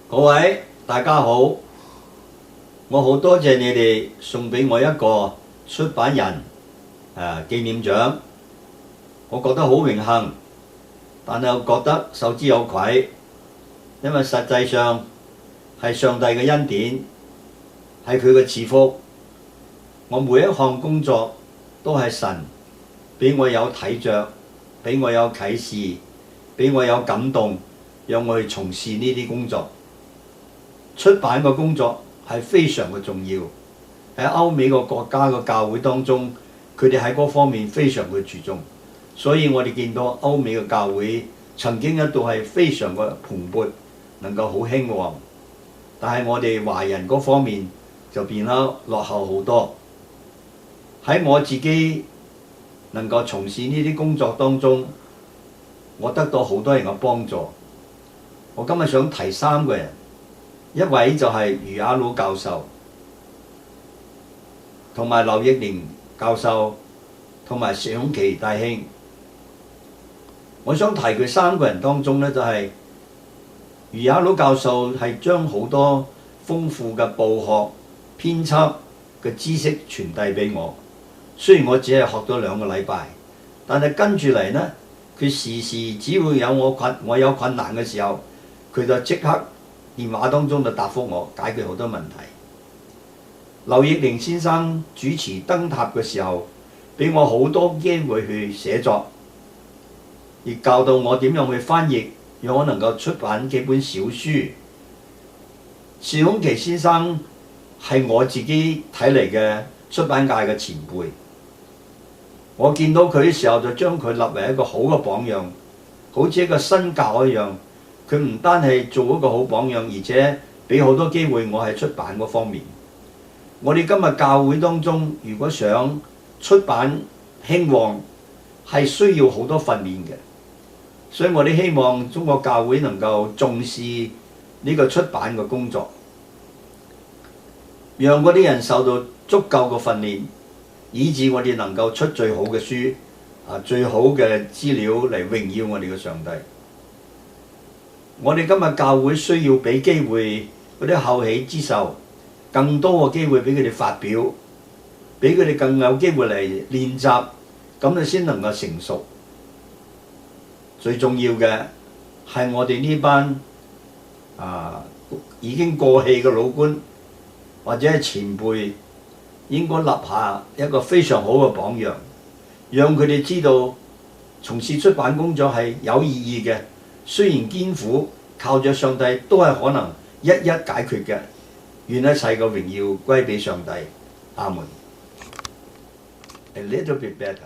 各位大家好，我好多謝你哋送俾我一個出版人紀念獎，我覺得好榮幸，但係我覺得受之有愧，因為實際上係上帝嘅恩典，係佢嘅賜福。我每一項工作都係神俾我有睇着，俾我有啟示，俾我有感動，讓我去從事呢啲工作。出版嘅工作係非常嘅重要，喺歐美個國家嘅教會當中，佢哋喺嗰方面非常嘅注重，所以我哋見到歐美嘅教會曾經一度係非常嘅蓬勃，能夠好興旺，但係我哋華人嗰方面就變得落後好多。喺我自己能夠從事呢啲工作當中，我得到好多人嘅幫助。我今日想提3個人。一位就係余亞魯教授，同埋劉奕寧教授，同埋石永琪大兄。我想提佢3個人當中呢，就係余亞魯教授係將好多豐富嘅報學編輯嘅知識傳遞俾我。雖然我只係學咗2個禮拜，但係跟住嚟呢，佢時時只會有我有困難嘅時候，佢就即刻電話當中就答覆我，解決好多問題。劉奕寧先生主持燈塔嘅時候，俾我好多機會去寫作，亦教導我點樣去翻譯，讓我能夠出版幾本小書。邵永琪先生係我自己睇嚟嘅出版界嘅前輩，我見到佢嘅時候就將佢立為一個好嘅榜樣，好似一個新教一樣。佢唔單係做一個好榜樣，而且俾好多機會我喺出版嗰方面。我哋今日教會當中，如果想出版興旺，係需要好多訓練嘅。所以我哋希望中國教會能夠重視呢個出版嘅工作，讓嗰啲人受到足夠嘅訓練，以致我哋能夠出最好嘅書，最好嘅資料嚟榮耀我哋嘅上帝。我哋今日教會需要俾機會嗰啲後起之秀，更多嘅機會俾佢哋發表，俾佢哋更有機會嚟練習，咁你先能夠成熟。最重要嘅係我哋呢班已經過氣嘅老官或者係前輩，應該立下一個非常好嘅榜樣，讓佢哋知道從事出版工作係有意義嘅。雖然艱苦，靠著上帝都係可能一一解決嘅。願一切嘅榮耀歸俾上帝。阿門。A little bit better.